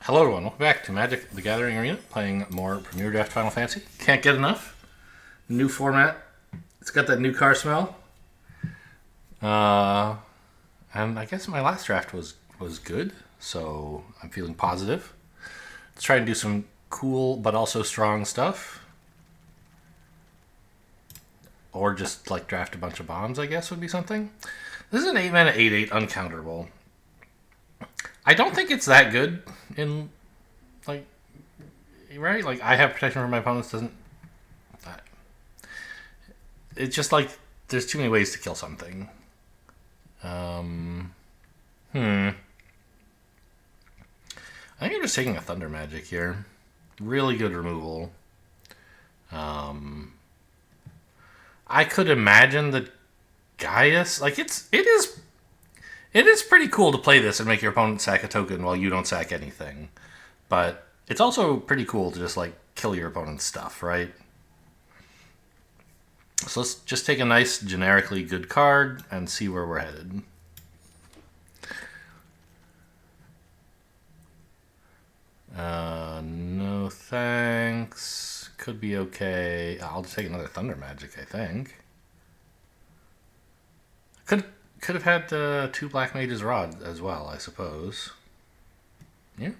Hello everyone, welcome back to Magic the Gathering Arena, playing more Premier Draft Final Fantasy. Can't get enough. New format. It's got that new car smell. Uh, and I guess my last draft was good, so I'm feeling positive. Let's try and do some cool but also strong stuff. Or just like draft a bunch of bombs, I guess would be something. This is an 8 mana 8/8 uncounterable. I don't think it's that good in, like, right? Like, I have protection from my opponents doesn't. It's just like there's too many ways to kill something. I think I'm just taking a Thunder Magic here. Really good removal. I could imagine that Gaius, like it is pretty cool to play this and make your opponent sack a token while you don't sack anything. But it's also pretty cool to just like kill your opponent's stuff, right? So let's just take a nice generically good card and see where we're headed. No thanks. Could be okay. I'll just take another Thunder Magic, I think. Could have had 2 Black Mage's Rod as well, I suppose. Yeah.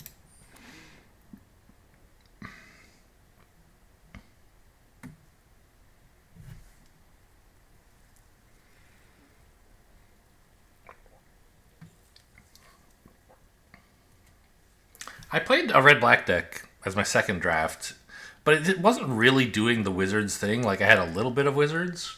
I played a red-black deck as my second draft, but it wasn't really doing the Wizards thing. Like, I had a little bit of Wizards.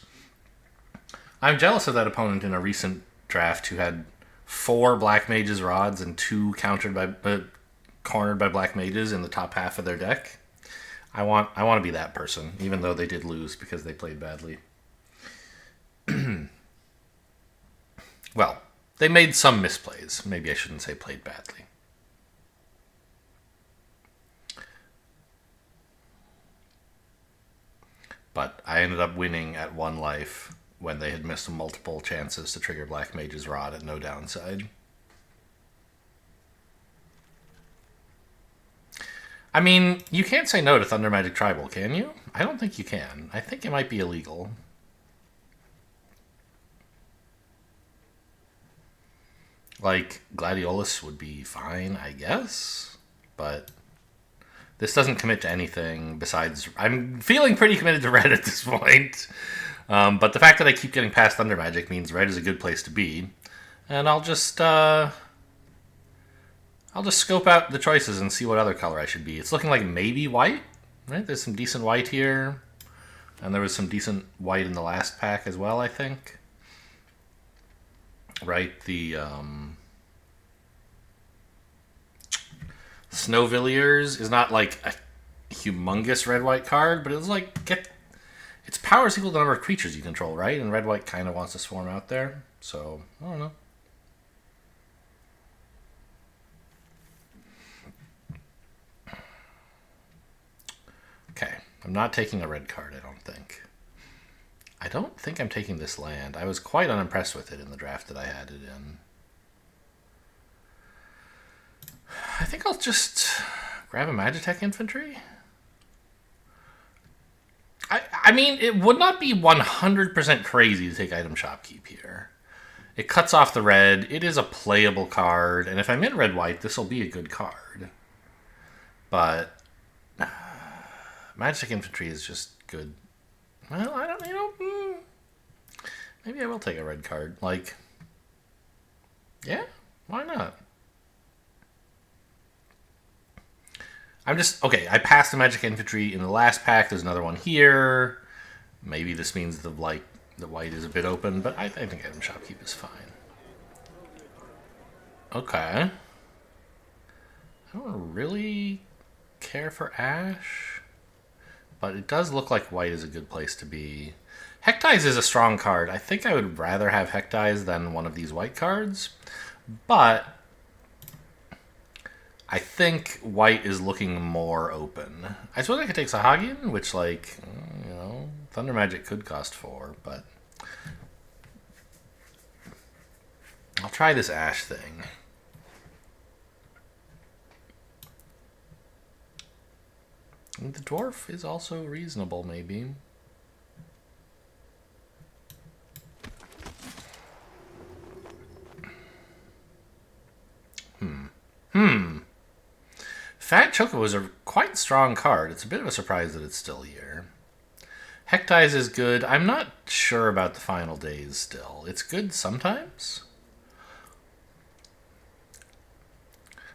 I'm jealous of that opponent in a recent draft who had 4 Black Mage's Rods and 2 cornered by Black Mages in the top half of their deck. I want to be that person, even though they did lose because they played badly. Well, they made some misplays. Maybe I shouldn't say played badly. But I ended up winning at 1 life when they had missed multiple chances to trigger Black Mage's Rod at no downside. I mean, you can't say no to Thunder Magic Tribal, can you? I don't think you can. I think it might be illegal. Like, Gladiolus would be fine, I guess. But this doesn't commit to anything besides... I'm feeling pretty committed to red at this point. But the fact that I keep getting past Thunder Magic means red is a good place to be. And I'll just scope out the choices and see what other color I should be. It's looking like maybe white, right? There's some decent white here. And there was some decent white in the last pack as well, I think. Right, the Snowvilliers is not like a humongous red-white card, but it's like its power is equal to the number of creatures you control, right? And red-white kind of wants to swarm out there, so I don't know. Okay, I'm not taking a red card, I don't think. I don't think I'm taking this land. I was quite unimpressed with it in the draft that I had it in. I think I'll just grab a Magitech Infantry. I mean, it would not be 100% crazy to take Item Shopkeep here. It cuts off the red. It is a playable card. And if I'm in red-white, this will be a good card. But Magitech Infantry is just good. Well, I don't, maybe I will take a red card. Like, yeah, why not? Okay, I passed the Magic Infantry in the last pack. There's another one here. Maybe this means the white is a bit open, but I think Item Shopkeep is fine. Okay. I don't really care for Ash, but it does look like white is a good place to be. Hectize is a strong card. I think I would rather have Hectize than one of these white cards, but I think white is looking more open. I suppose I could take Sahagian, which, like, Thunder Magic could cost 4, but I'll try this Ash thing. And the dwarf is also reasonable, maybe. Fat Chocobo is a quite strong card. It's a bit of a surprise that it's still here. Hectize is good. I'm not sure about the final days still. It's good sometimes.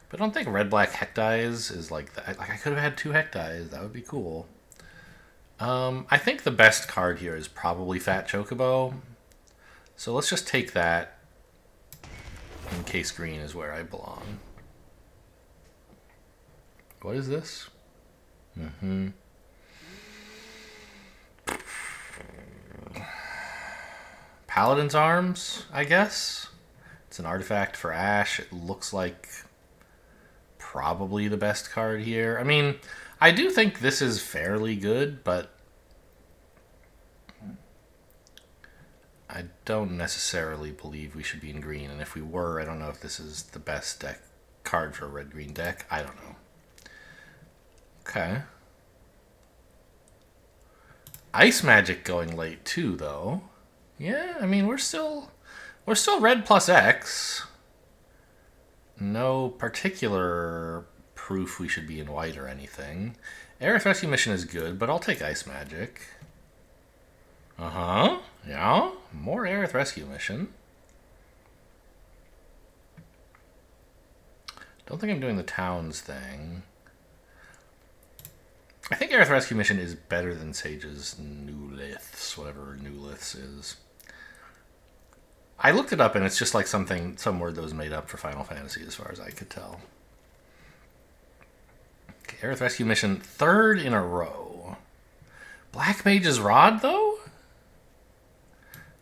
But I don't think red-black Hectize is like that. Like, I could have had 2 Hectize. That would be cool. I think the best card here is probably Fat Chocobo. So let's just take that in case green is where I belong. What is this? Paladin's Arms, I guess. It's an artifact for Ash. It looks like probably the best card here. I mean, I do think this is fairly good, but I don't necessarily believe we should be in green. And if we were, I don't know if this is the best card for a red-green deck. I don't know. Okay. Ice Magic going late too, though. Yeah, I mean we're still red plus X. No particular proof we should be in white or anything. Aerith Rescue Mission is good, but I'll take Ice Magic. Yeah, more Aerith Rescue Mission. Don't think I'm doing the towns thing. I think Aerith Rescue Mission is better than Sage's New Liths, whatever New Liths is. I looked it up and it's just like some word that was made up for Final Fantasy as far as I could tell. Okay, Aerith Rescue Mission, 3rd in a row. Black Mage's Rod, though?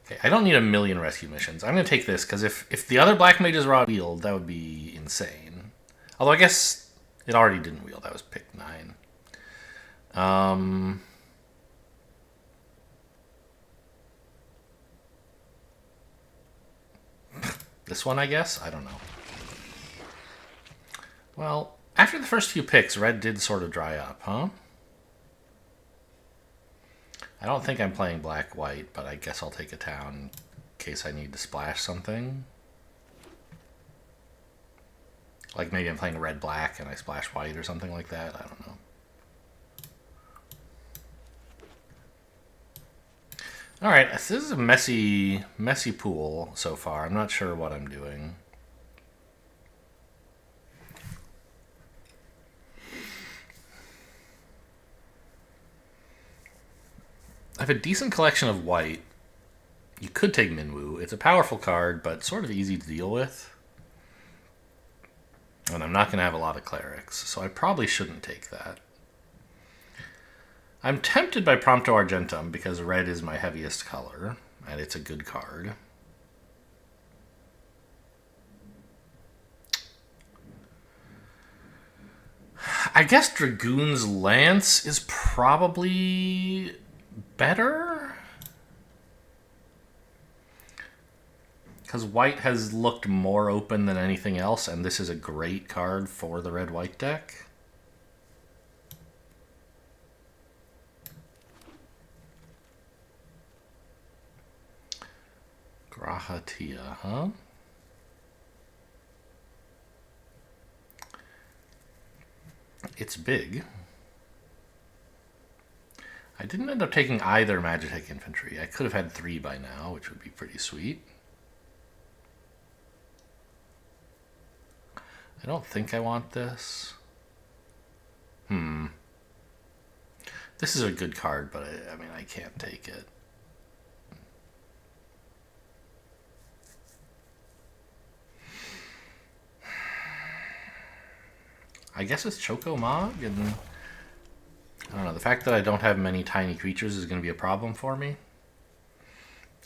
Okay, I don't need a million rescue missions. I'm going to take this because if the other Black Mage's Rod wheeled, that would be insane. Although I guess it already didn't wheel. That was pick 9. This one, I guess? I don't know. Well, after the first few picks, red did sort of dry up, huh? I don't think I'm playing black-white, but I guess I'll take a town in case I need to splash something. Like maybe I'm playing red-black and I splash white or something like that. I don't know. All right, this is a messy pool so far. I'm not sure what I'm doing. I have a decent collection of white. You could take Minwoo. It's a powerful card, but sort of easy to deal with. And I'm not going to have a lot of clerics, so I probably shouldn't take that. I'm tempted by Prompto Argentum because red is my heaviest color, and it's a good card. I guess Dragoon's Lance is probably better? Because white has looked more open than anything else, and this is a great card for the red-white deck. Grahatia, huh? It's big. I didn't end up taking either Magitech Infantry. I could have had 3 by now, which would be pretty sweet. I don't think I want this. This is a good card, but I mean, I can't take it. I guess it's Choco-Mog, and I don't know, the fact that I don't have many tiny creatures is going to be a problem for me.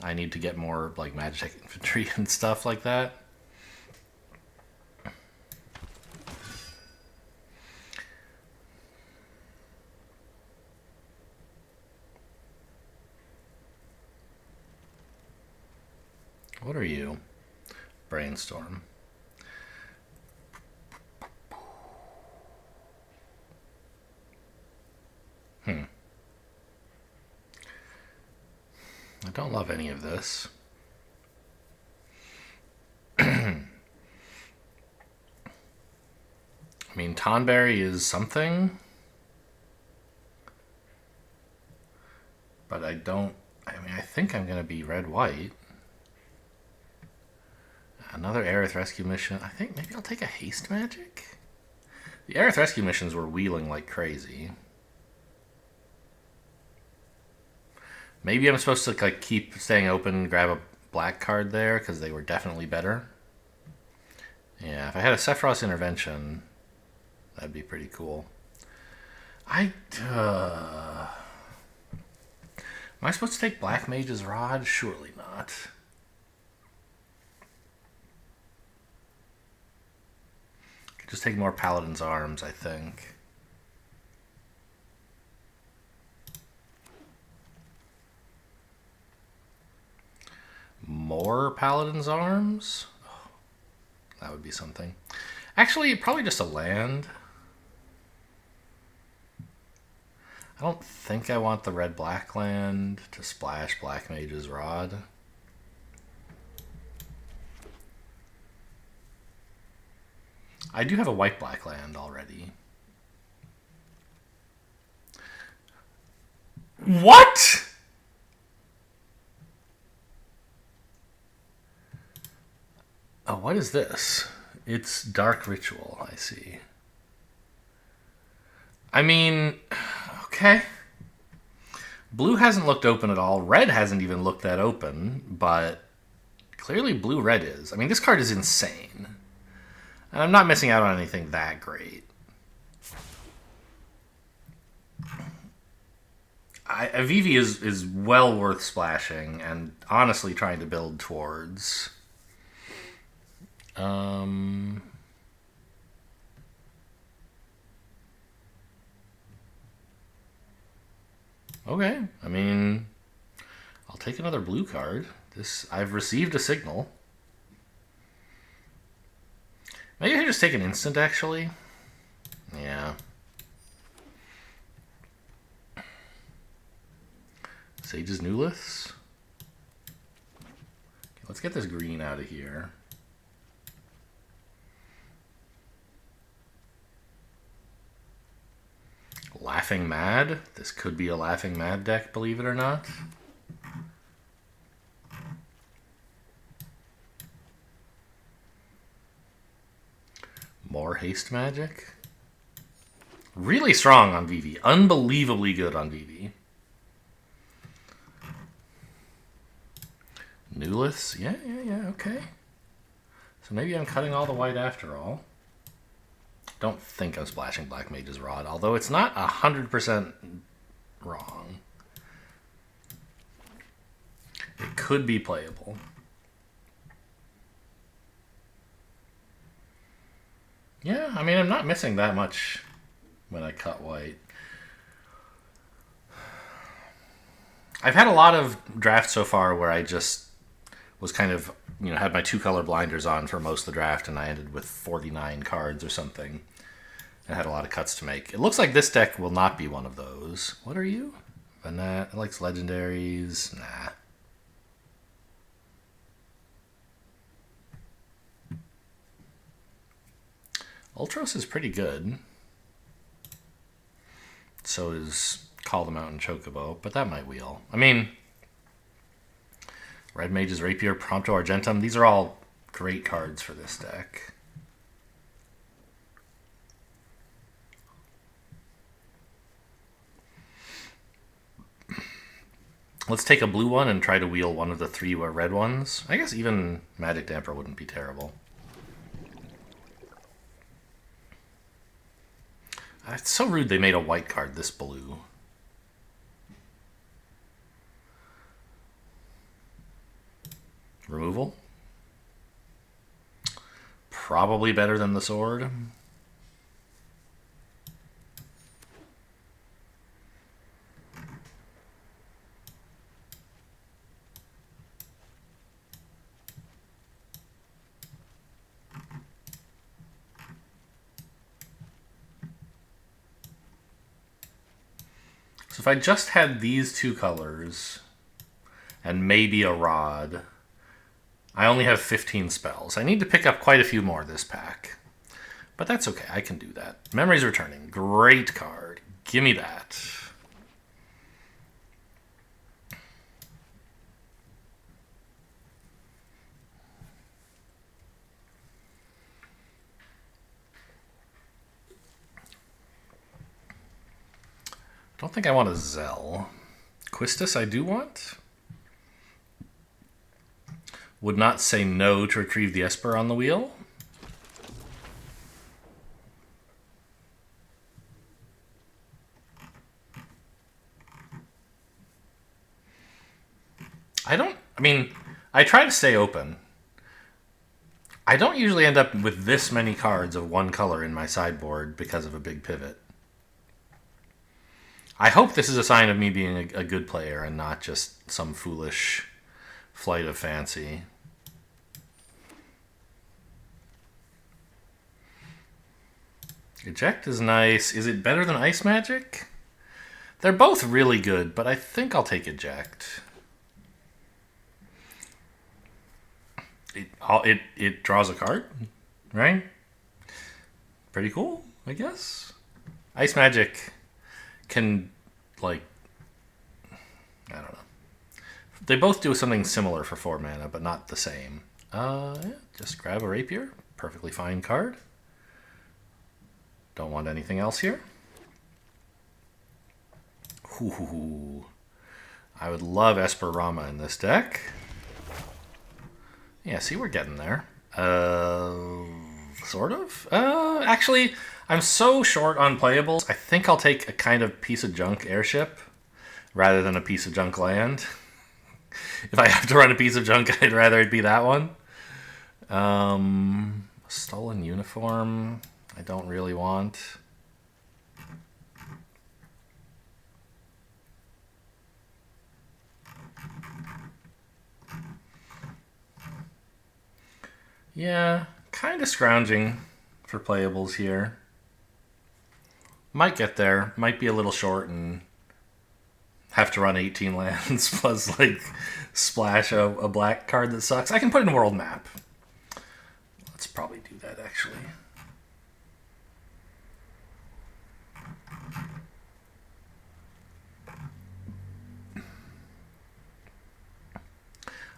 I need to get more like Magitech Infantry and stuff like that. What are you? Brainstorm. don't love any of this. I mean, Tonberry is something. But I don't... I mean, I think I'm going to be red-white. Another Aerith Rescue mission. I think maybe I'll take a Haste Magic? The Aerith Rescue missions were wheeling like crazy. Maybe I'm supposed to like keep staying open, grab a black card there, because they were definitely better. Yeah, if I had a Sephiroth's Intervention, that'd be pretty cool. Am I supposed to take Black Mage's Rod? Surely not. Could just take more Paladin's Arms, I think. More Paladin's Arms? Oh, that would be something. Actually, probably just a land. I don't think I want the red-black land to splash Black Mage's Rod. I do have a white-black land already. What?! Oh, what is this? It's Dark Ritual, I see. I mean, okay. Blue hasn't looked open at all. Red hasn't even looked that open, but clearly blue-red is. I mean, this card is insane. And I'm not missing out on anything that great. Vivi is well worth splashing and honestly trying to build towards. Okay, I mean, I'll take another blue card. I've received a signal. Maybe I should just take an instant, actually. Yeah. Sage's Newliths. Okay, let's get this green out of here. Laughing Mad. This could be a Laughing Mad deck, believe it or not. More Haste Magic. Really strong on Vivi. Unbelievably good on Vivi. Newliths. Yeah, okay. So maybe I'm cutting all the white after all. Don't think I'm splashing Black Mage's Rod, although it's not 100% wrong. It could be playable. Yeah, I mean, I'm not missing that much when I cut white. I've had a lot of drafts so far where I just was kind of, had my 2-color blinders on for most of the draft, and I ended with 49 cards or something. I had a lot of cuts to make. It looks like this deck will not be one of those. What are you? Vanat. It likes legendaries. Nah. Ultros is pretty good. So is Call the Mountain Chocobo, but that might wheel. I mean, Red Mage's Rapier, Prompto Argentum. These are all great cards for this deck. Let's take a blue one and try to wheel one of the 3 red ones. I guess even Magic Damper wouldn't be terrible. It's so rude they made a white card this blue. Removal. Probably better than the sword. So if I just had these 2 colors, and maybe a rod. I only have 15 spells. I need to pick up quite a few more this pack. But that's okay, I can do that. Memories Returning, great card. Give me that. Don't think I want a Zell. Quistis I do want. Would not say no to retrieve the Esper on the wheel. I try to stay open. I don't usually end up with this many cards of one color in my sideboard because of a big pivot. I hope this is a sign of me being a good player and not just some foolish flight of fancy. Eject is nice. Is it better than Ice Magic? They're both really good, but I think I'll take Eject. It draws a card, right? Pretty cool, I guess. Ice Magic can, like, I don't know. They both do something similar for 4 mana, but not the same. Yeah, just grab a Rapier. Perfectly fine card. Don't want anything else here. Ooh, I would love Esper Rama in this deck. Yeah, see, we're getting there. Sort of. Actually, I'm so short on playables, I think I'll take a kind of piece of junk airship rather than a piece of junk land. If I have to run a piece of junk, I'd rather it be that one. Stolen Uniform, I don't really want. Yeah, kind of scrounging for playables here. Might get there. Might be a little short and have to run 18 lands plus, like, splash a black card that sucks. I can put in a world map. Let's probably do that, actually.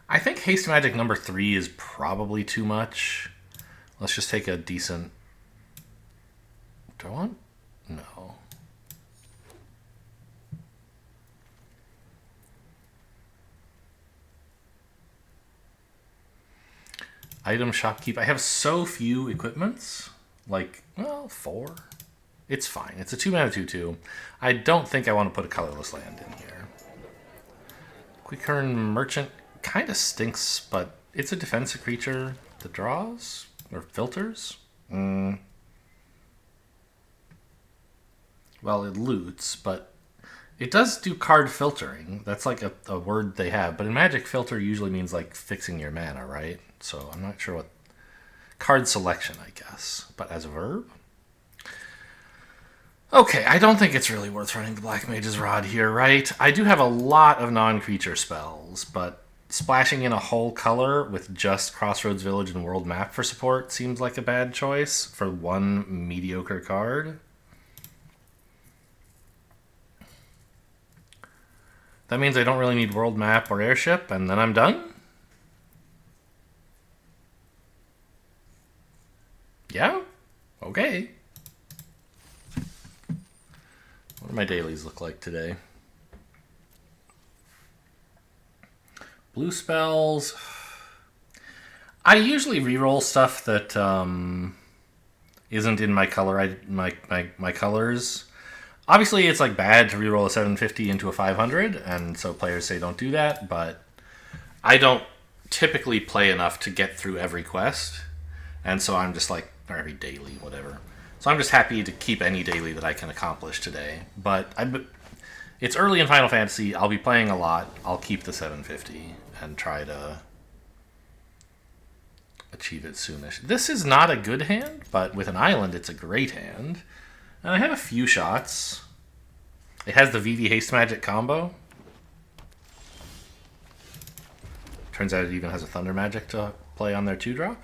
I think Haste Magic number 3 is probably too much. Let's just take a decent... Do I want? No. Item Shopkeep. I have so few equipments. Like, well, 4. It's fine. It's a 2-mana 2/2. I don't think I want to put a colorless land in here. Quick Turn Merchant kind of stinks, but it's a defensive creature that draws or filters. Well, it loots, but it does do card filtering. That's like a word they have, but in Magic, filter usually means like fixing your mana, right? So I'm not sure what card selection, I guess, but as a verb. Okay, I don't think it's really worth running the Black Mage's Rod here, right? I do have a lot of non-creature spells, but splashing in a whole color with just Crossroads Village and World Map for support seems like a bad choice for one mediocre card. That means I don't really need World Map or Airship, and then I'm done? Yeah? Okay. What do my dailies look like today? Blue spells. I usually reroll stuff that isn't in my color. My colors. Obviously, it's like bad to reroll a 750 into a 500, and so players say don't do that. But I don't typically play enough to get through every quest, and so I'm just like, or every daily, whatever. So I'm just happy to keep any daily that I can accomplish today. But it's early in Final Fantasy. I'll be playing a lot. I'll keep the 750 and try to achieve it soonish. This is not a good hand, but with an island, it's a great hand. And I have a few shots. It has the VV Haste Magic combo. Turns out it even has a Thunder Magic to play on their 2-drop.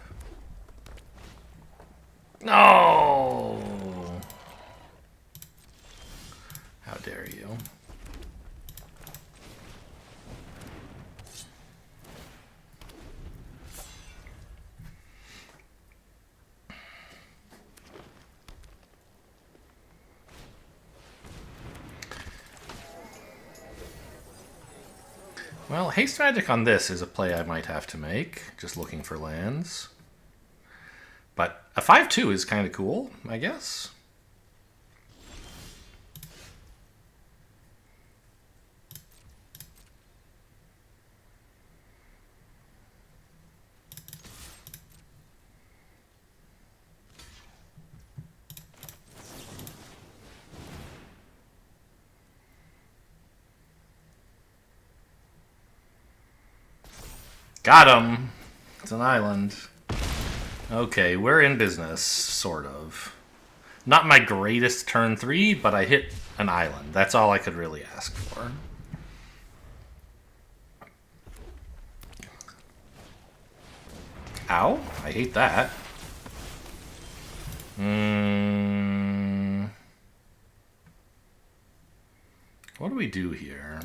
No! How dare you? Well, Haste Magic on this is a play I might have to make, just looking for lands. But a 5/2 is kind of cool, I guess. Got him! It's an island. Okay, we're in business, sort of. Not my greatest turn 3, but I hit an island. That's all I could really ask for. Ow, I hate that. What do we do here?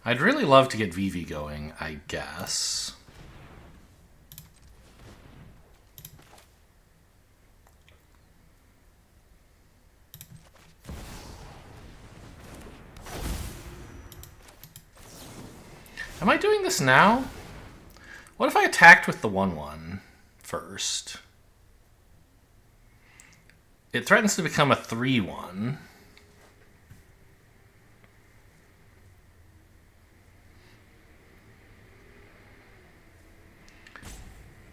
I'd really love to get Vivi going, I guess. Am I doing this now? What if I attacked with the 1/1 first? It threatens to become a 3/1.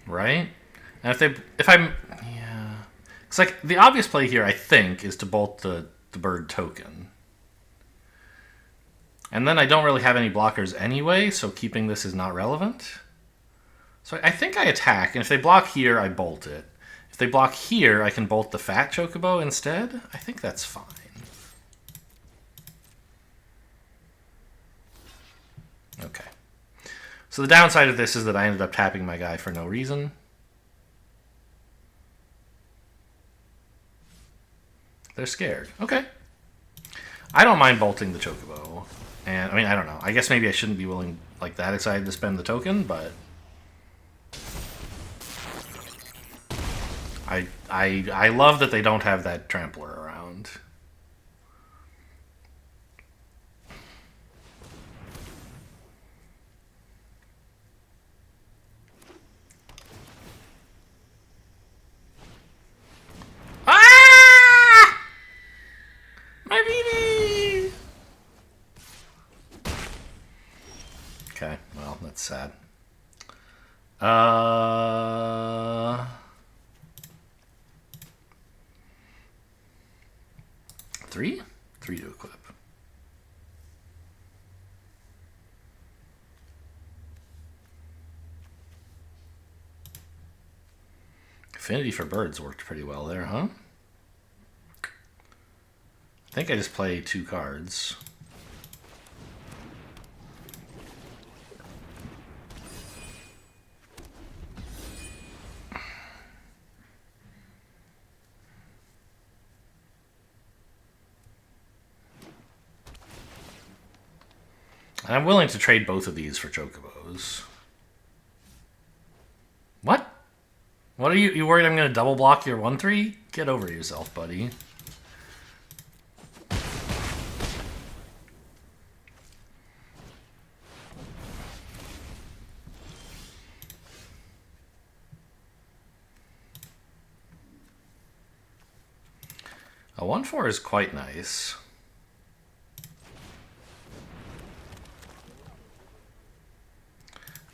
Right? And if I'm, yeah. It's like, the obvious play here, I think, is to bolt the bird token. And then I don't really have any blockers anyway, so keeping this is not relevant. So I think I attack, and if they block here, I bolt it. If they block here, I can bolt the fat chocobo instead. I think that's fine. Okay. So the downside of this is that I ended up tapping my guy for no reason. They're scared. Okay. I don't mind bolting the chocobo. And, I mean, I don't know. I guess maybe I shouldn't be willing, like, that excited to spend the token, but... I love that they don't have that trampler around. Ah! My baby! Okay, well, that's sad. 3? 3 to equip. Affinity for birds worked pretty well there, huh? I think I just play 2 cards. And I'm willing to trade both of these for chocobos. What? What are you worried I'm going to double block your 1/3? Get over yourself, buddy. A 1/4 is quite nice.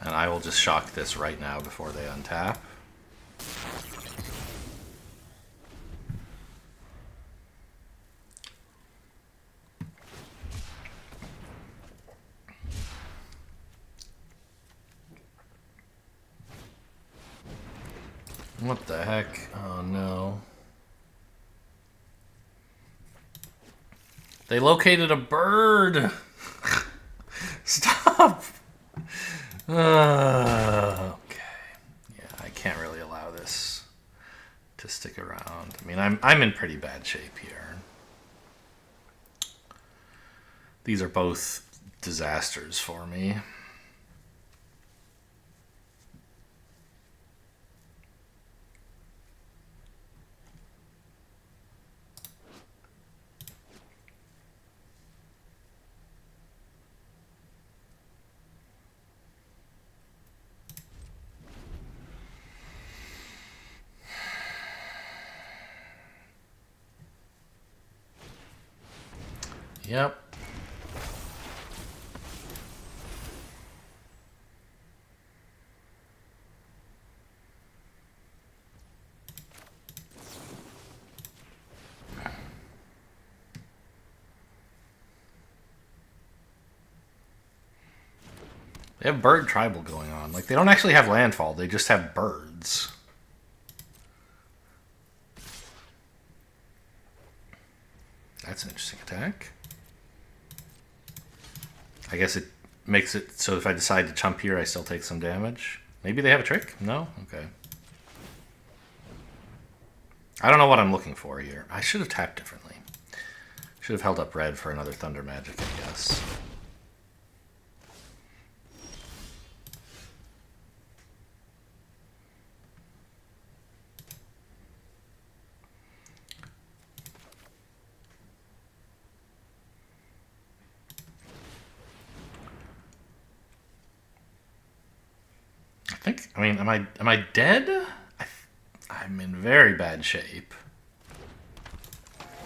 And I will just shock this right now before they untap. What the heck? Oh no. They located a bird! Stop! Okay. Yeah, I can't really allow this to stick around. I mean, I'm in pretty bad shape here. These are both disasters for me. Yep. They have bird tribal going on. Like, they don't actually have landfall, they just have birds. That's an interesting attack. I guess it makes it so if I decide to chump here, I still take some damage. Maybe they have a trick? No? Okay. I don't know what I'm looking for here. I should have tapped differently. Should have held up red for another Thunder Magic, I guess. I mean, am I dead? I'm in very bad shape.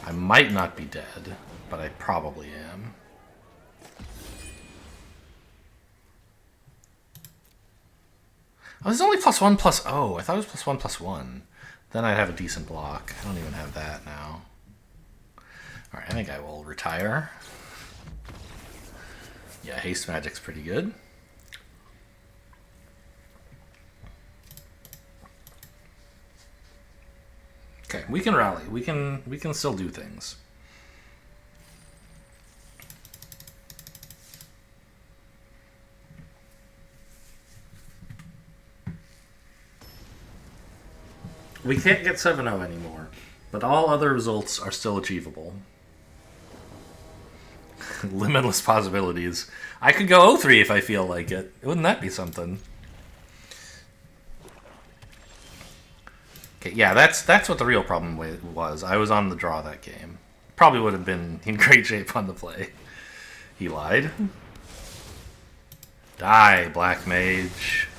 I might not be dead, but I probably am. Oh, this is only +1 +. Oh, I thought it was +1 +1. Then I'd have a decent block. I don't even have that now. Alright, I think I will retire. Yeah, haste magic's pretty good. Okay, we can rally. We can still do things. We can't get 7-0 anymore, but all other results are still achievable. Limitless possibilities. I could go 0-3 if I feel like it. Wouldn't that be something? Okay, yeah, that's what the real problem was. I was on the draw that game. Probably would have been in great shape on the play. He lied. Die, Black Mage.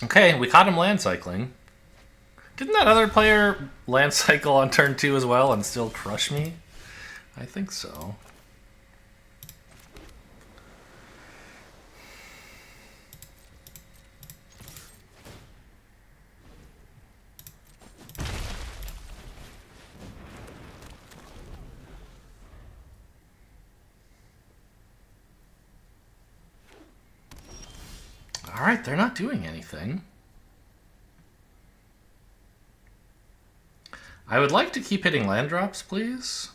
Okay, we caught him land cycling. Didn't that other player land cycle on turn 2 as well and still crush me? I think so. Alright, they're not doing anything. I would like to keep hitting land drops, please.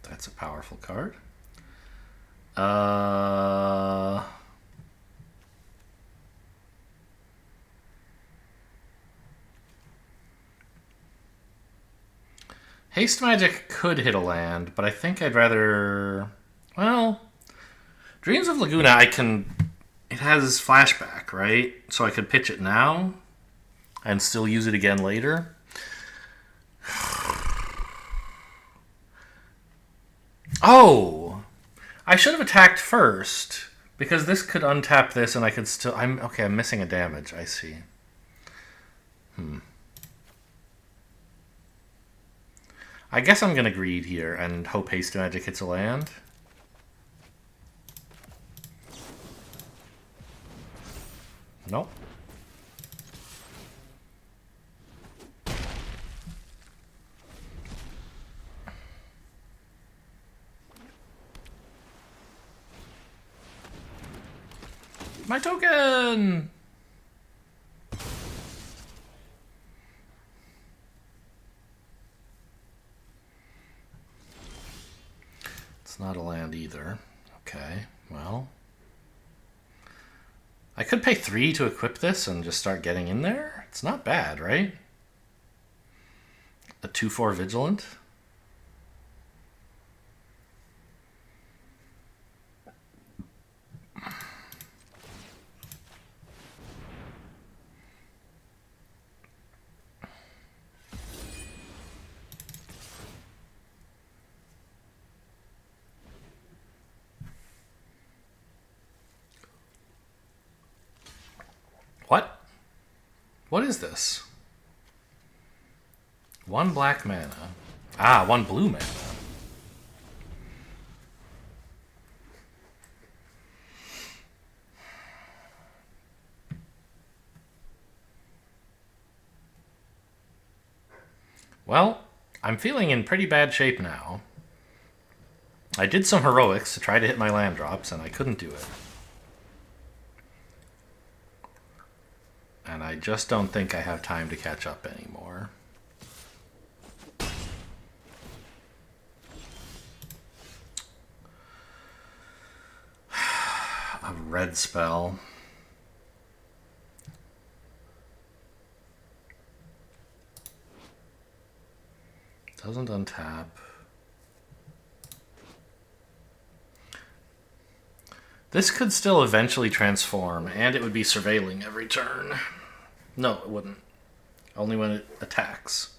That's a powerful card. Haste Magic could hit a land, but I think I'd rather... Well, Dreams of Laguna, I can... It has flashback, right? So I could pitch it now and still use it again later. Oh! I should have attacked first, because this could untap this and I could still... Okay, I'm missing a damage, I see. I guess I'm going to greed here and hope Haste Magic hits a land. Nope. My token! It's not a land either. Okay, well. I could pay 3 to equip this and just start getting in there. It's not bad, right? A 2/4 Vigilant. What? What is this? 1 black mana. Ah, 1 blue mana. Well, I'm feeling in pretty bad shape now. I did some heroics to try to hit my land drops, and I couldn't do it. And I just don't think I have time to catch up anymore. A red spell. Doesn't untap. This could still eventually transform, and it would be surveilling every turn. No, it wouldn't. Only when it attacks.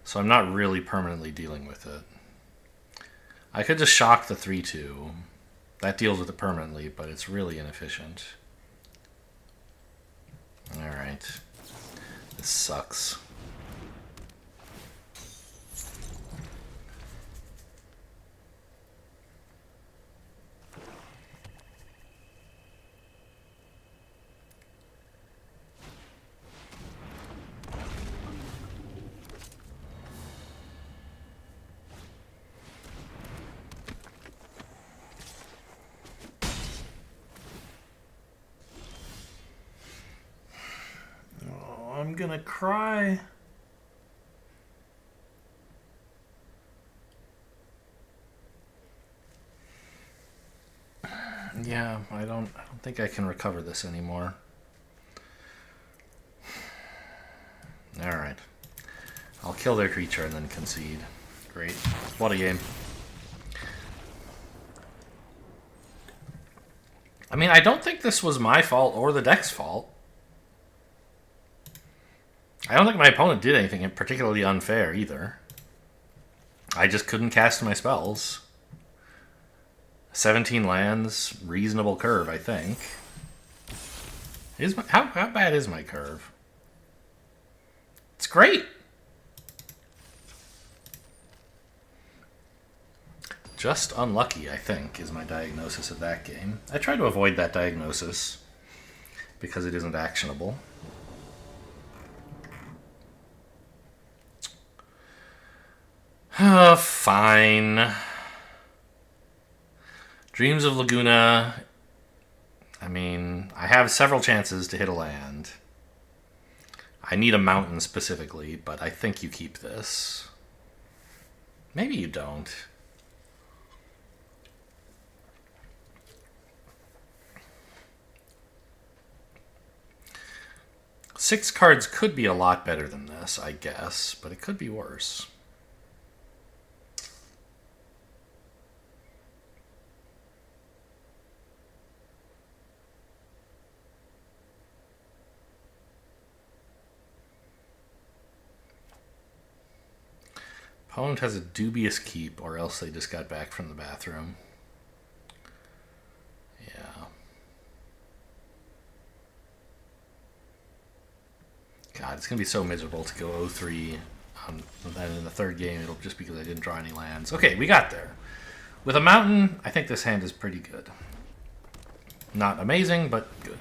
So I'm not really permanently dealing with it. I could just shock the 3/2. That deals with it permanently, but it's really inefficient. Alright. This sucks. I'm gonna cry. Yeah, I don't think I can recover this anymore. Alright. I'll kill their creature and then concede. Great. What a game. I mean, I don't think this was my fault or the deck's fault. I don't think my opponent did anything particularly unfair either. I just couldn't cast my spells. 17 lands, reasonable curve, I think. How bad is my curve? It's great! Just unlucky, I think, is my diagnosis of that game. I try to avoid that diagnosis because it isn't actionable. Fine. Dreams of Laguna. I mean, I have several chances to hit a land. I need a mountain specifically, but I think you keep this. Maybe you don't. Six cards could be a lot better than this, I guess, but it could be worse. Opponent has a dubious keep, or else they just got back from the bathroom. Yeah. God, it's going to be so miserable to go 0-3. And then in the third game, it'll just be because I didn't draw any lands. Okay, we got there. With a mountain, I think this hand is pretty good. Not amazing, but good.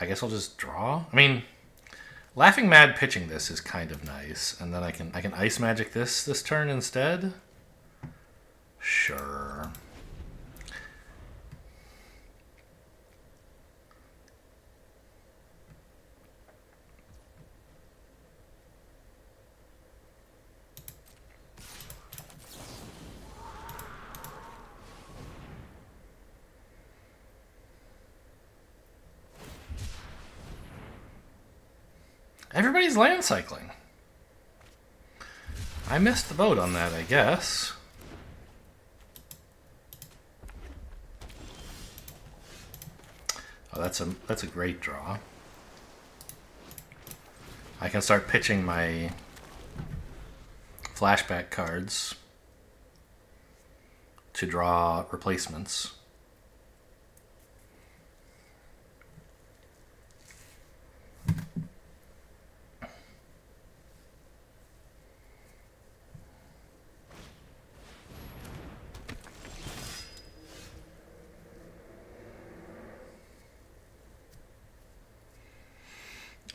I guess I'll just draw. I mean, Laughing Mad pitching this is kind of nice, and then I can Ice Magic this turn instead. Sure. Everybody's land cycling. I missed the boat on that, I guess. Oh, that's a great draw. I can start pitching my flashback cards to draw replacements.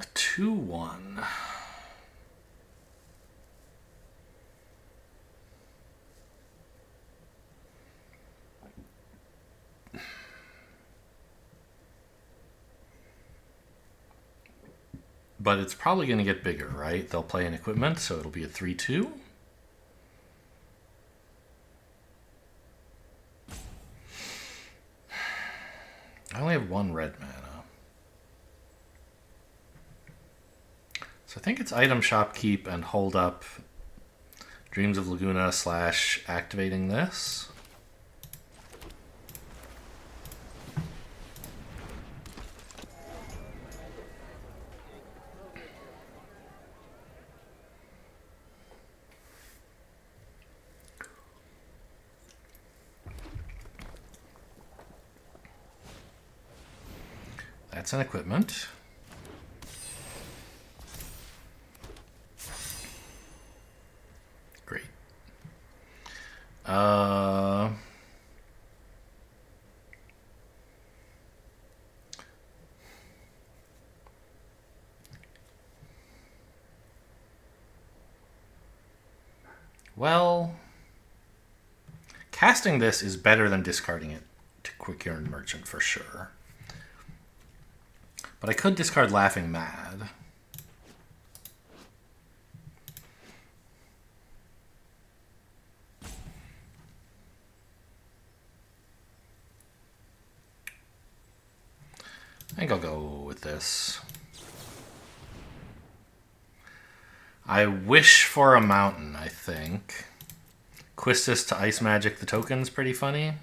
A 2/1. But it's probably going to get bigger, right? They'll play an equipment, so it'll be a 3/2. I only have 1 red mana. So I think it's item shop keep and hold up Dreams of Laguna / activating this. That's an equipment. Great. Well, casting this is better than discarding it to Quick Yarn Merchant for sure. But I could discard Laughing Mad. I think I'll go with this. I wish for a mountain, I think. Quistis to Ice Magic the token's pretty funny.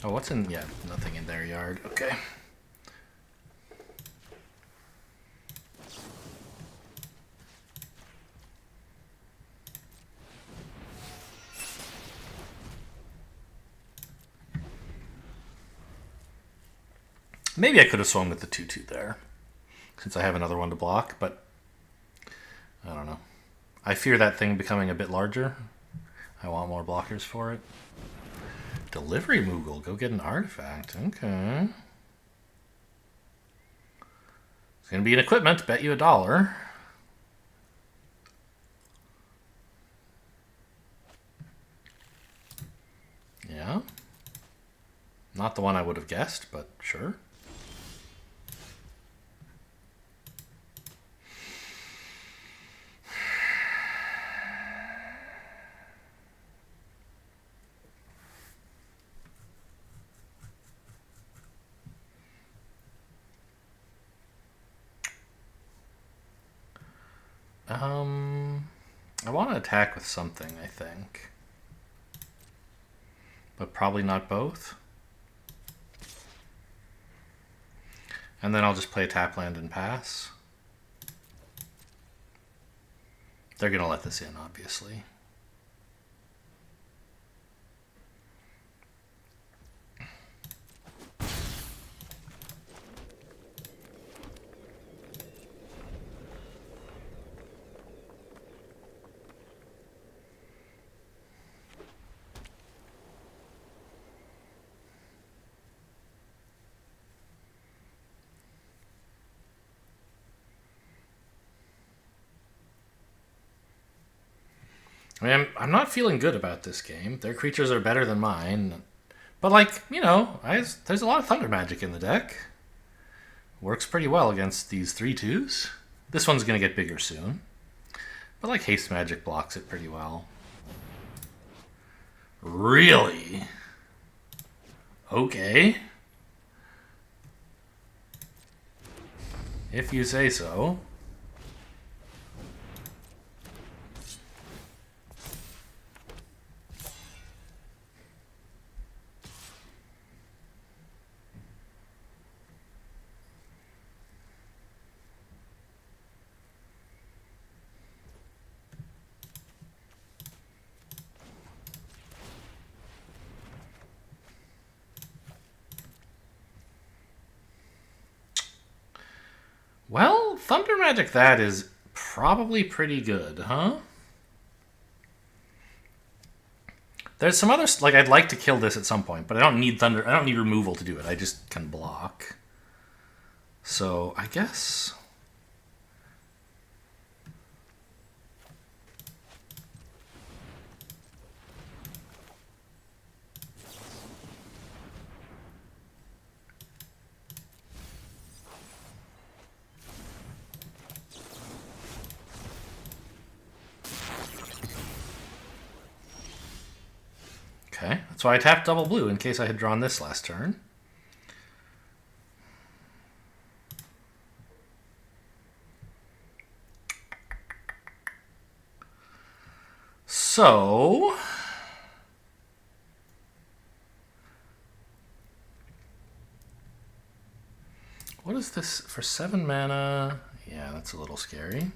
Oh, what's in... Yeah, nothing in their yard. Okay. Maybe I could have swung with the 2/2 there, since I have another one to block, but I don't know. I fear that thing becoming a bit larger. I want more blockers for it. Delivery Moogle, go get an artifact. Okay. It's going to be an equipment, bet you $1. Yeah. Not the one I would have guessed, but sure. I want to attack with something, I think. But probably not both. And then I'll just play a tap land and pass. They're going to let this in, obviously. I mean, I'm not feeling good about this game. Their creatures are better than mine. But, like, there's a lot of Thunder Magic in the deck. Works pretty well against these 3/2s. This one's going to get bigger soon. But, like, Haste Magic blocks it pretty well. Really? Okay. If you say so. Well, Thunder Magic that is probably pretty good, huh? There's some other like I'd like to kill this at some point, but I don't need thunder. I don't need removal to do it. I just can block. So I guess. Okay, that's why I tapped double blue in case I had drawn this last turn. So, what is this for 7 mana? Yeah, that's a little scary.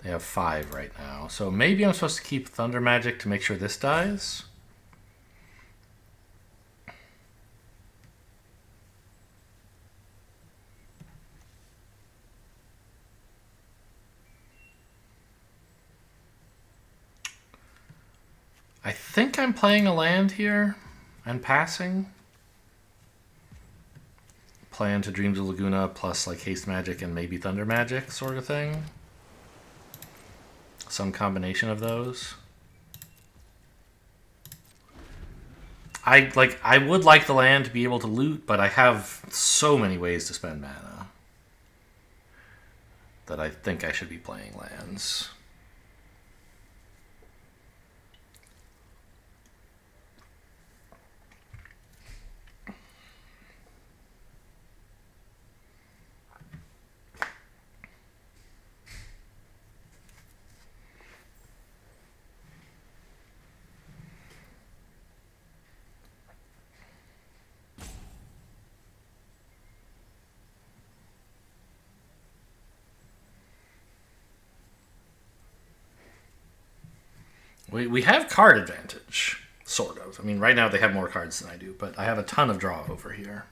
They have 5 right now. So maybe I'm supposed to keep Thunder Magic to make sure this dies. I think I'm playing a land here and passing. Plan to Dreams of Laguna plus like Haste Magic and maybe Thunder Magic sort of thing. Some combination of those. I would like the land to be able to loot, but I have so many ways to spend mana that I think I should be playing lands. We have card advantage, sort of. I mean, right now they have more cards than I do, but I have a ton of draw over here.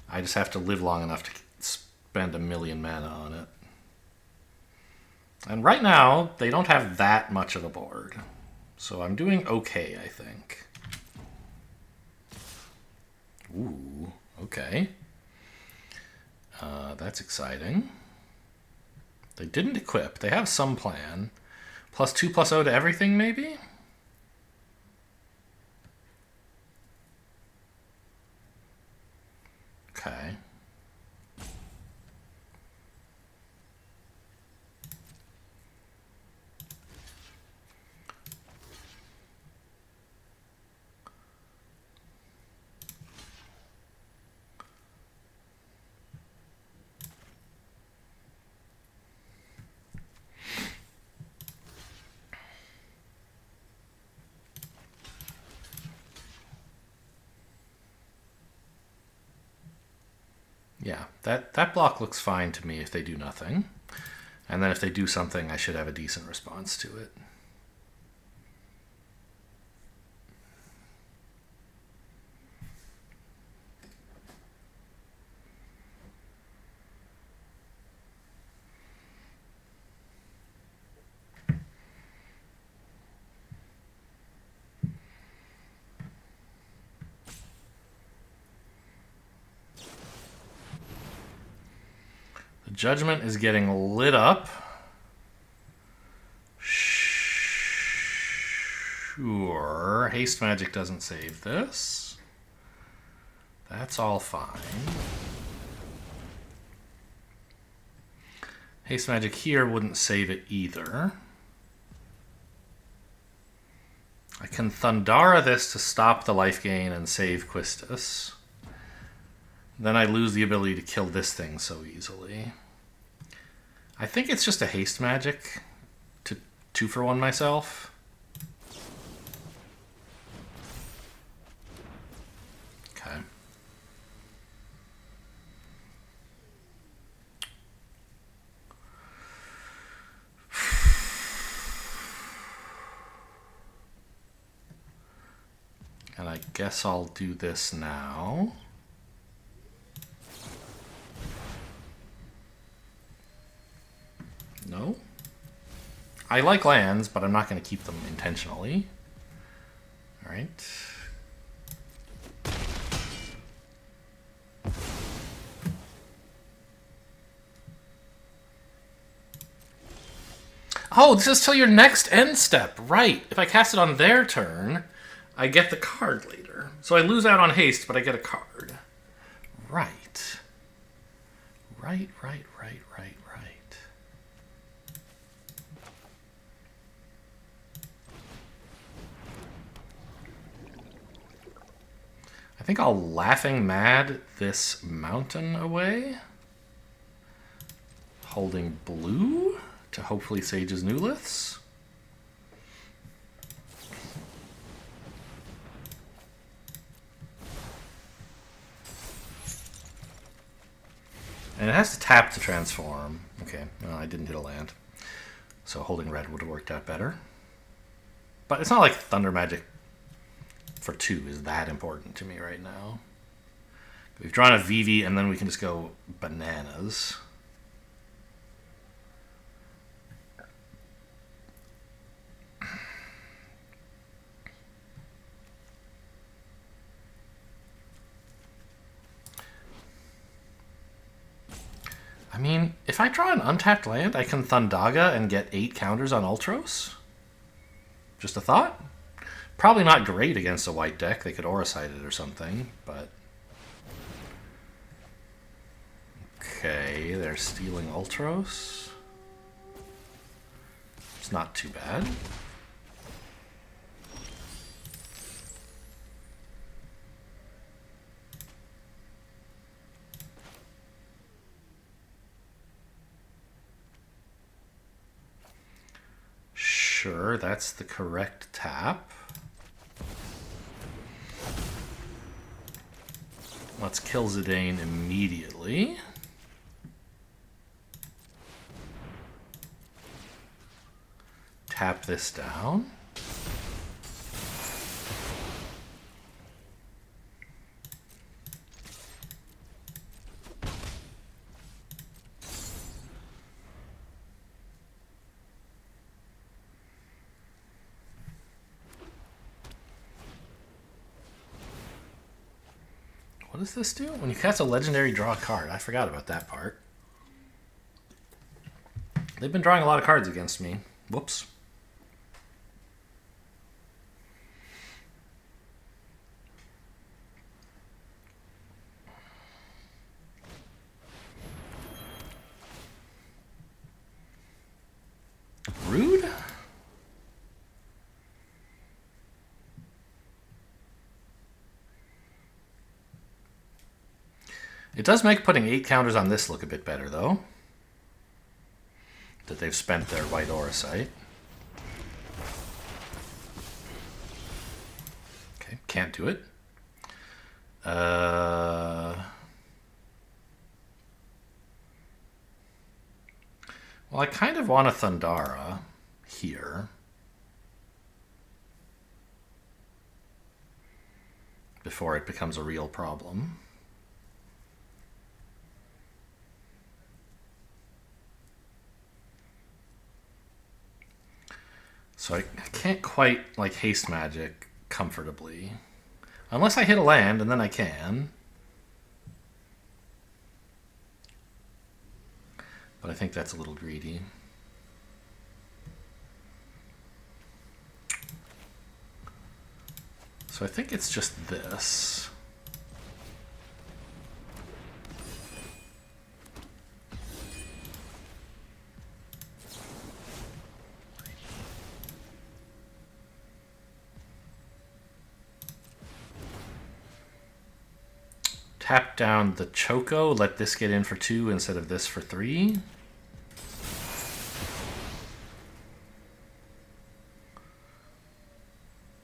I just have to live long enough to spend 1,000,000 mana on it. And right now, they don't have that much of a board. So I'm doing okay, I think. Ooh, okay. That's exciting. They didn't equip. They have some plan. +2/+0 to everything, maybe? Okay. Yeah, that block looks fine to me if they do nothing. And then if they do something, I should have a decent response to it. Judgment is getting lit up. Shh. Sure. Haste magic doesn't save this. That's all fine. Haste magic here wouldn't save it either. I can Thundara this to stop the life gain and save Quistis. Then I lose the ability to kill this thing so easily. I think it's just a haste magic to 2-for-1 myself. Okay. And I guess I'll do this now. No? I like lands, but I'm not going to keep them intentionally. Alright. Oh, this is till your next end step. Right. If I cast it on their turn, I get the card later. So I lose out on haste, but I get a card. Right. Right. I think I'll Laughing Mad this mountain away. Holding blue to hopefully Sage's Newliths. And it has to tap to transform. Okay, no, I didn't hit a land. So holding red would have worked out better. But it's not like Thunder Magic for 2 is that important to me right now. We've drawn a Vivi, and then we can just go bananas. I mean, if I draw an untapped land, I can Thundaga and get 8 counters on Ultros. Just a thought. Probably not great against a white deck. They could Auracite it or something, but... Okay, they're stealing Ultros. It's not too bad. Sure, that's the correct tap. Let's kill Zidane immediately. Tap this down. What does this do? When you cast a legendary, draw a card. I forgot about that part. They've been drawing a lot of cards against me. Whoops. Rude? It does make putting 8 counters on this look a bit better, though. That they've spent their white Auracite. Okay, can't do it. Well, I kind of want a Thundara here. Before it becomes a real problem. So I can't quite like haste magic comfortably. Unless I hit a land, and then I can. But I think that's a little greedy. So I think it's just this. Tap down the Choco, let this get in for 2 instead of this for 3.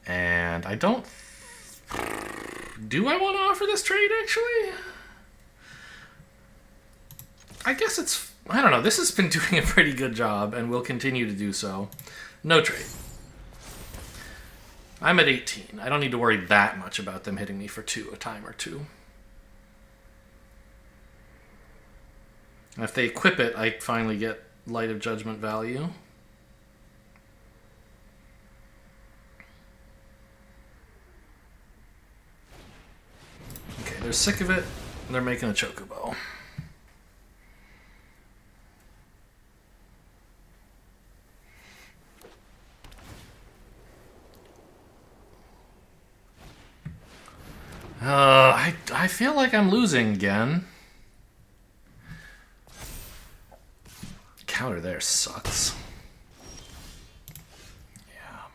And I don't... Do I want to offer this trade, actually? I guess it's... I don't know. This has been doing a pretty good job and will continue to do so. No trade. I'm at 18. I don't need to worry that much about them hitting me for 2 a time or 2. And if they equip it, I finally get Light of Judgment value. Okay, they're sick of it, and they're making a Chocobo. I feel like I'm losing again. Counter there sucks. Yeah.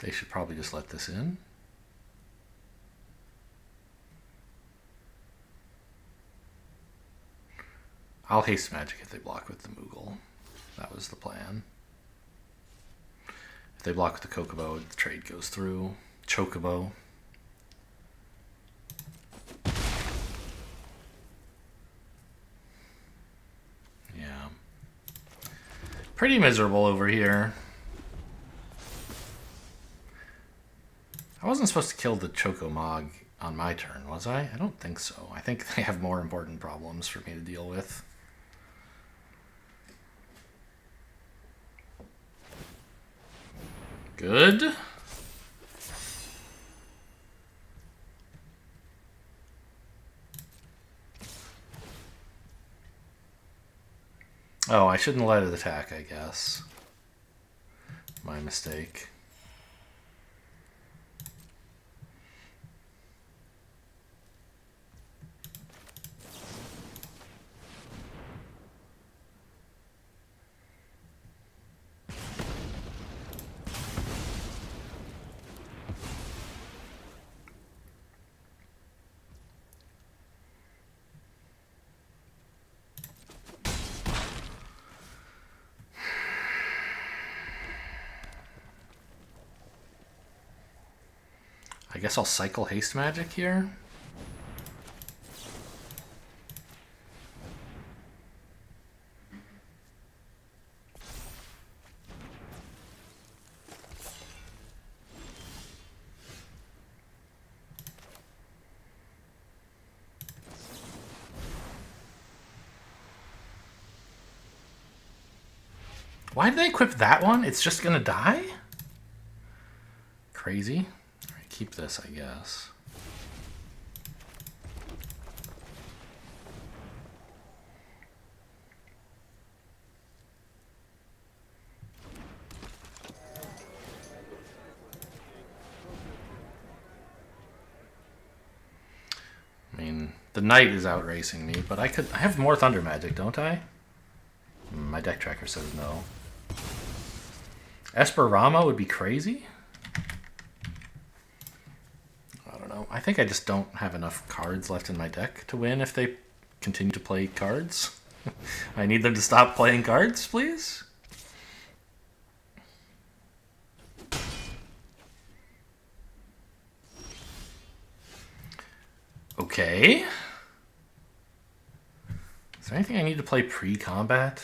They should probably just let this in. I'll haste magic if they block with the Moogle. That was the plan. If they block with the Kokobo, the trade goes through. Chocobo. Yeah. Pretty miserable over here. I wasn't supposed to kill the Chocomog on my turn, was I? I don't think so. I think they have more important problems for me to deal with. Good. Oh, I shouldn't let it attack, I guess. My mistake. I guess I'll cycle haste magic here. Why did they equip that one? It's just gonna die? Crazy. Alright, keep this, I guess. I mean, the knight is out racing me, but I have more thunder magic, don't I? My deck tracker says no. Esperama would be crazy. I don't know. I think I just don't have enough cards left in my deck to win if they continue to play cards. I need them to stop playing cards, please. Okay. Is there anything I need to play pre-combat?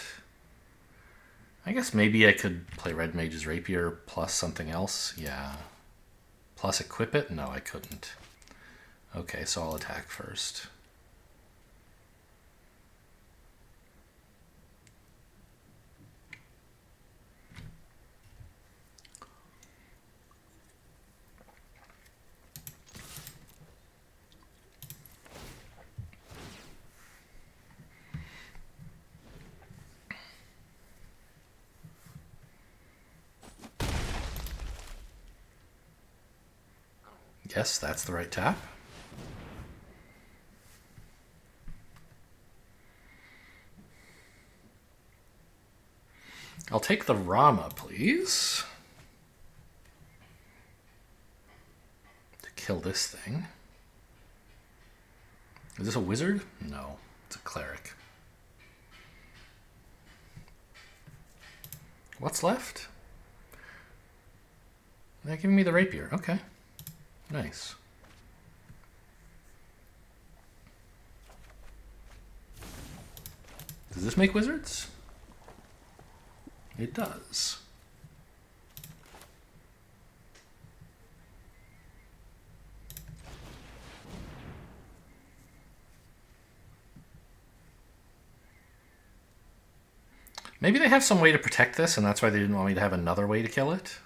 I guess maybe I could play Red Mage's Rapier plus something else. Yeah. Plus equip it? No, I couldn't. Okay, so I'll attack first. Yes, that's the right tap. I'll take the Rama, please. To kill this thing. Is this a wizard? No, it's a cleric. What's left? They're giving me the rapier. Okay. Nice. Does this make wizards? It does. Maybe they have some way to protect this, and that's why they didn't want me to have another way to kill it.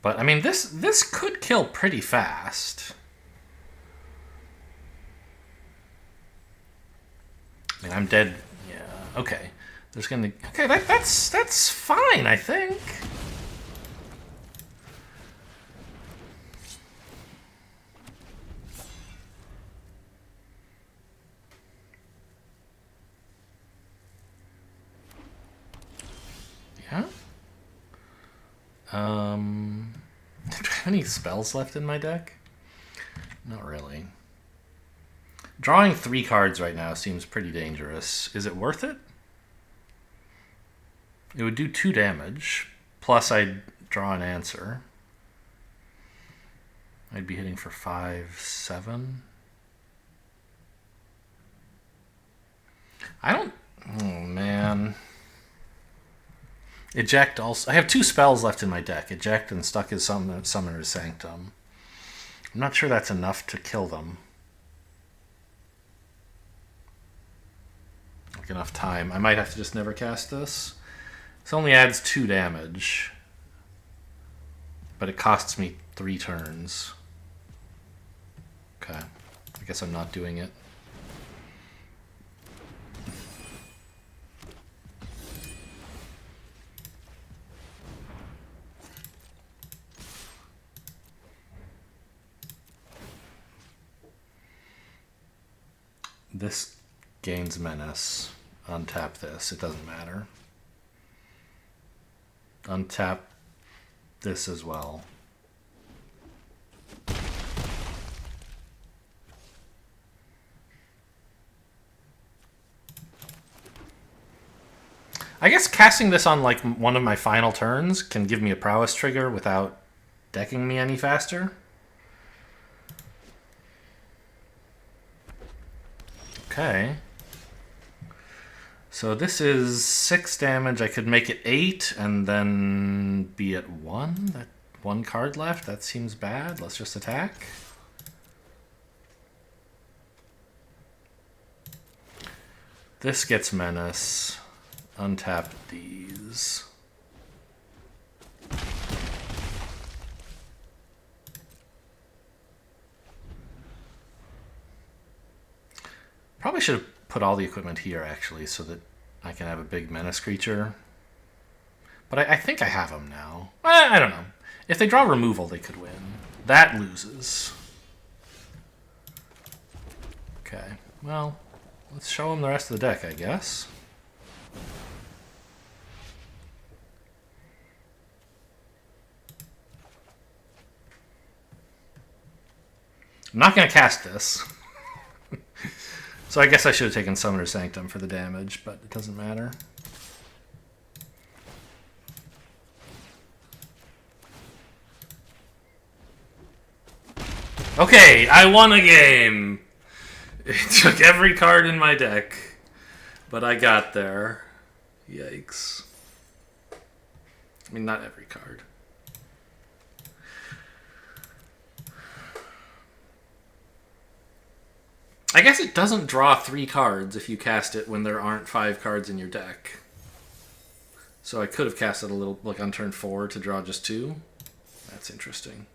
But, I mean, this could kill pretty fast. I mean, I'm dead. Yeah, okay. There's gonna... Okay, that's fine, I think. Yeah? Do I have any spells left in my deck? Not really. Drawing 3 cards right now seems pretty dangerous. Is it worth it? It would do 2 damage, plus I'd draw an answer. I'd be hitting for 5, 7. I don't... Oh, man. Eject also... I have 2 spells left in my deck. Eject and Stuck is Summoner's Sanctum. I'm not sure that's enough to kill them. Like enough time. I might have to just never cast this. This only adds 2 damage. But it costs me 3 turns. Okay. I guess I'm not doing it. This gains Menace. Untap this. It doesn't matter. Untap this as well. I guess casting this on like one of my final turns can give me a prowess trigger without decking me any faster. Okay. So this is 6 damage. I could make it 8 and then be at 1. That 1 card left. That seems bad. Let's just attack. This gets Menace. Untap these. Probably should have put all the equipment here, actually, so that I can have a big Menace creature. But I think I have them now. I don't know. If they draw removal, they could win. That loses. Okay, well, let's show them the rest of the deck, I guess. I'm not going to cast this. So I guess I should have taken Summoner's Sanctum for the damage, but it doesn't matter. Okay, I won a game! It took every card in my deck, but I got there. Yikes. I mean, not every card. I guess it doesn't draw 3 cards if you cast it when there aren't 5 cards in your deck. So I could have cast it a little, like on turn 4 to draw just 2. That's interesting.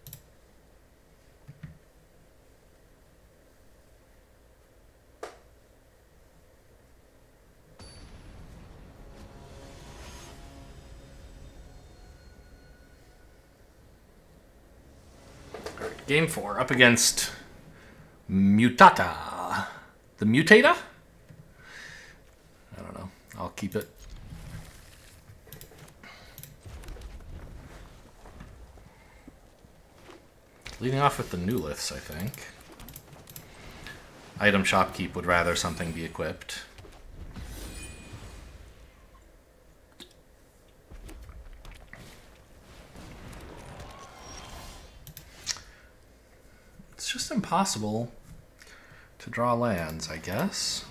Game 4, up against Mutata. The Mutator? I don't know. I'll keep it. Leading off with the Newliths, I think. Item Shopkeep would rather something be equipped. It's just impossible to draw lands, I guess.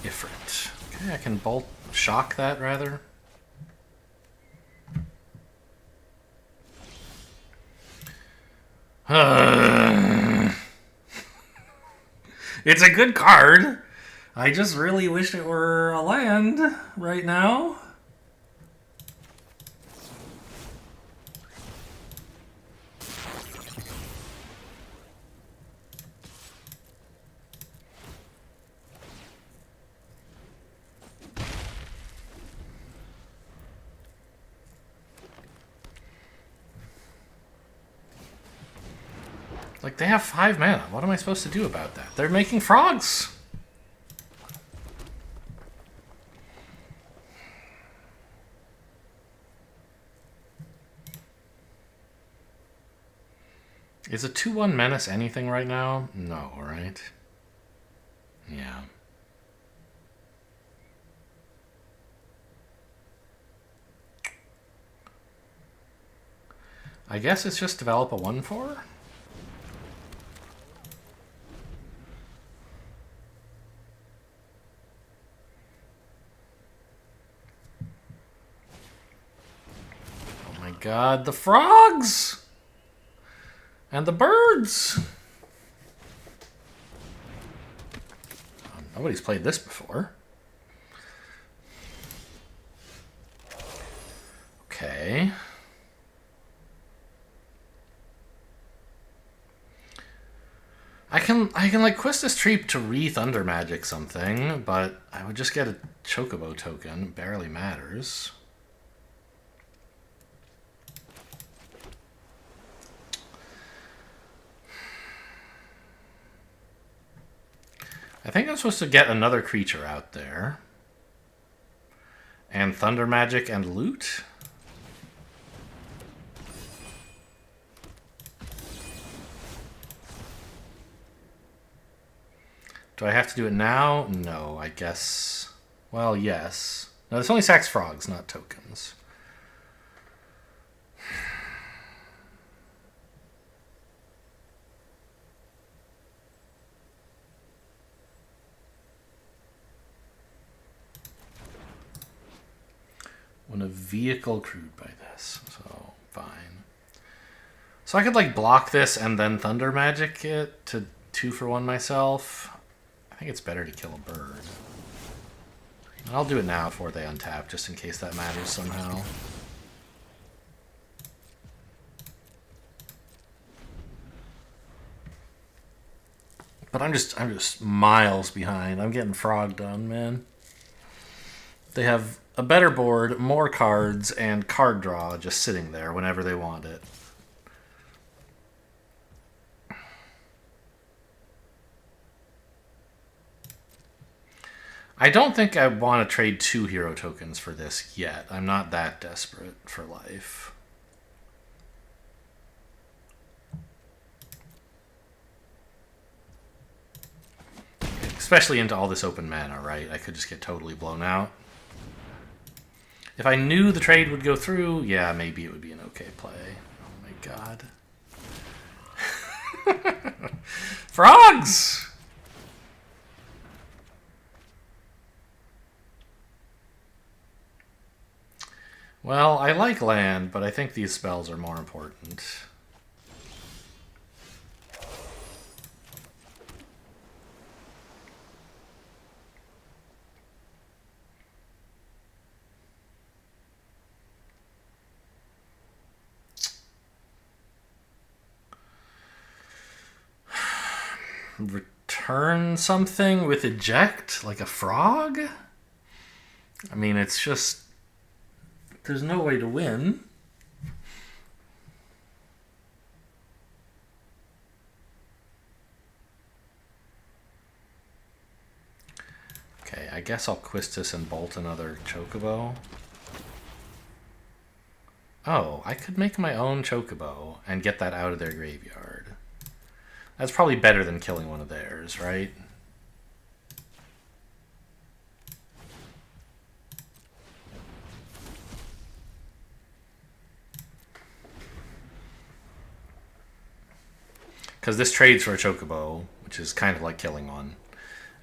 Ifrit. Okay, I can bolt shock that rather. It's a good card. I just really wish it were a land right now. Like, they have 5 mana. What am I supposed to do about that? They're making frogs! Is a 2/1 menace anything right now? No, right? Yeah. I guess it's just develop a 1/4? God, the frogs! And the birds! Oh, nobody's played this before. Okay. I can like quest this tree to re-thunder magic something, but I would just get a chocobo token. Barely matters. I think I'm supposed to get another creature out there. And thunder magic and loot. Do I have to do it now? No, I guess. Well, yes. No, this only sacks frogs, not tokens. When a vehicle crewed by this, so fine. So I could like block this and then thunder magic it to 2-for-1 myself. I think it's better to kill a bird. I'll do it now before they untap, just in case that matters somehow. But I'm just miles behind. I'm getting frog done, man. They have a better board, more cards, and card draw just sitting there whenever they want it. I don't think I want to trade 2 hero tokens for this yet. I'm not that desperate for life. Especially into all this open mana, right? I could just get totally blown out. If I knew the trade would go through, yeah, maybe it would be an okay play. Oh my god. Frogs! Well, I like land, but I think these spells are more important. return something with eject, like a frog? I mean, it's just... There's no way to win. Okay, I guess I'll Quistis and bolt another Chocobo. Oh, I could make my own Chocobo and get that out of their graveyard. That's probably better than killing one of theirs, right? Because this trades for a Chocobo, which is kind of like killing one.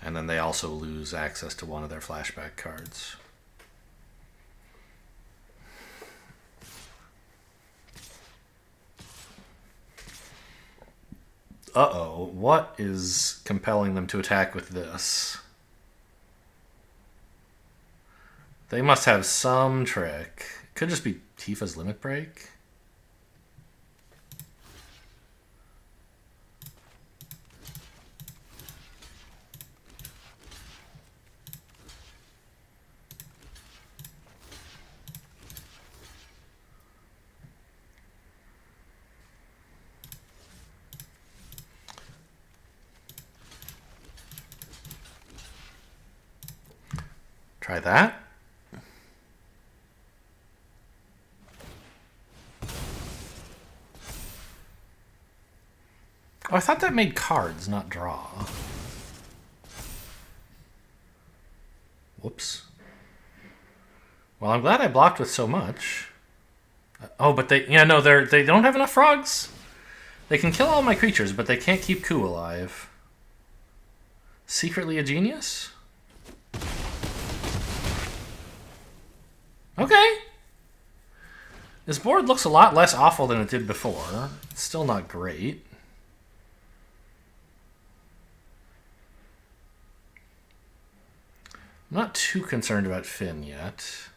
And then they also lose access to one of their flashback cards. Uh-oh, what is compelling them to attack with this? They must have some trick. Could just be Tifa's Limit Break. Try that. Oh, I thought that made cards, not draw. Whoops. Well, I'm glad I blocked with so much. Oh, but they don't have enough frogs. They can kill all my creatures, but they can't keep Ku alive. Secretly a genius? Okay. This board looks a lot less awful than it did before. It's still not great. I'm not too concerned about Finn yet.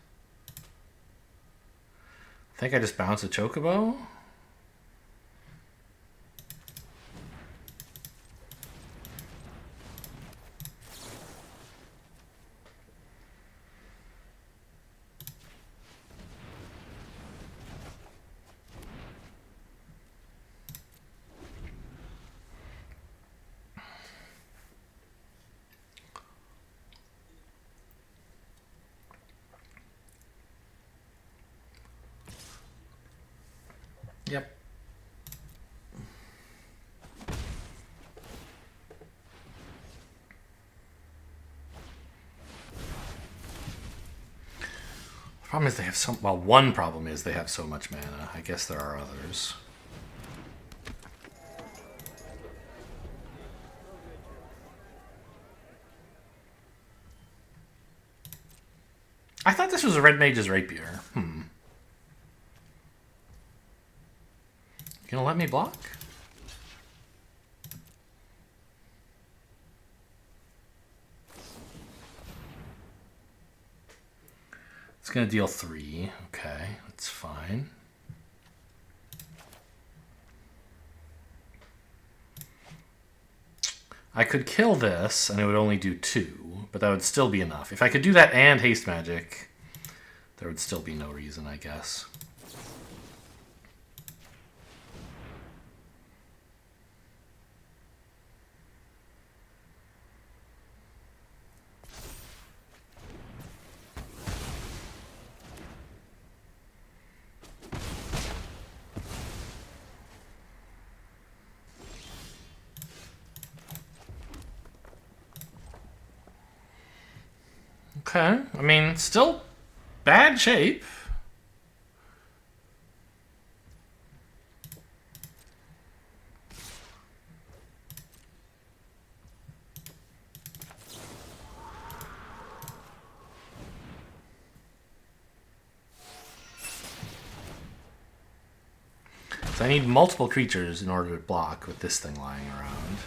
I think I just bounce a Chocobo. Yep. The problem is they have some... Well, one problem is they have so much mana. I guess there are others. I thought this was a Red Mage's Rapier. You gonna let me block? It's gonna deal 3. Okay, that's fine. I could kill this and it would only do 2, but that would still be enough. If I could do that and haste magic, there would still be no reason, I guess. Okay, I mean, still bad shape. So I need multiple creatures in order to block with this thing lying around.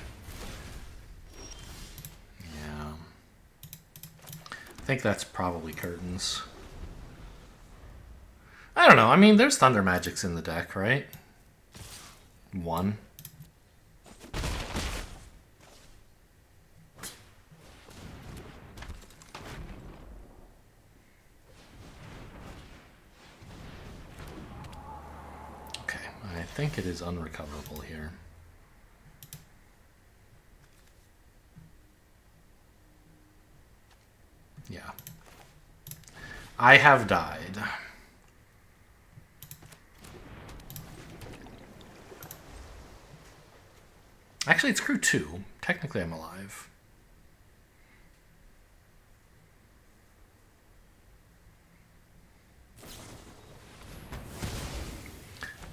Yeah. I think that's probably curtains. I don't know. I mean, there's Thunder Magics in the deck, right? 1. think it is unrecoverable here. Yeah. I have died. Actually, it's crew 2. Technically, I'm alive.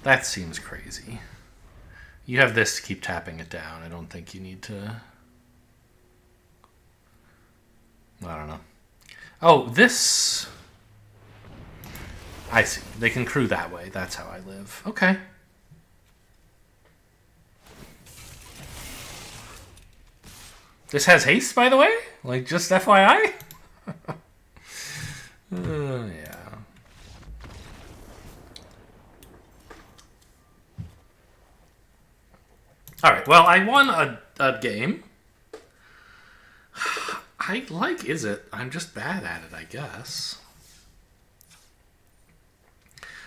That seems crazy. You have this to keep tapping it down. I don't think you need to... I don't know. Oh, this... I see. They can crew that way. That's how I live. Okay. This has haste, by the way? Like, just FYI? Yeah. Alright, well, I won a game. I like Is It. I'm just bad at it, I guess.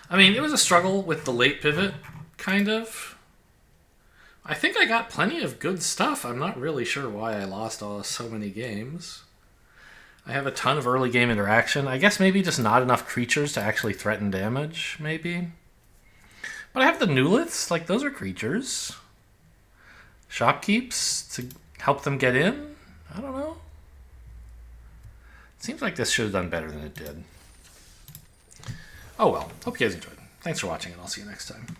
I mean, it was a struggle with the late pivot, kind of. I think I got plenty of good stuff. I'm not really sure why I lost so many games. I have a ton of early game interaction. I guess maybe just not enough creatures to actually threaten damage, maybe. But I have the Newliths. Like, those are creatures. Shopkeeps to help them get in? I don't know. Seems like this should have done better than it did. Oh well. Hope you guys enjoyed. Thanks for watching, and I'll see you next time.